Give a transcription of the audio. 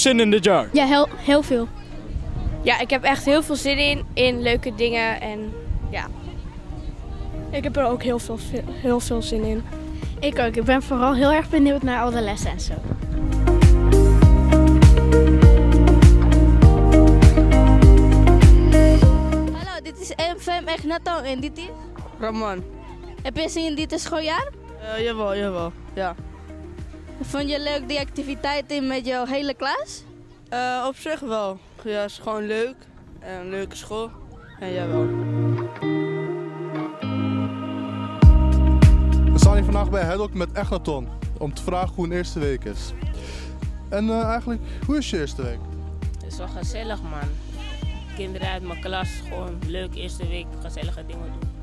jullie zin in dit jaar? Ja, heel veel. Ja, ik heb echt heel veel zin in leuke dingen en ja. Ik heb er ook heel veel zin in. Ik ook. Ik ben vooral heel erg benieuwd naar al de lessen en zo. Hallo, dit is MVM Egnaton en dit is? Ramon. Heb je zin in dit schooljaar? Jawel, ja. Vond je leuk die activiteiten met jouw hele klas? Op zich wel. Ja, het is gewoon leuk. En een leuke school. En jawel. We staan hier vandaag bij Hedok met Egnaton om te vragen hoe een eerste week is. En eigenlijk, hoe is je eerste week? Het is wel gezellig, man. Kinderen uit mijn klas, gewoon leuk eerste week, gezellige dingen doen.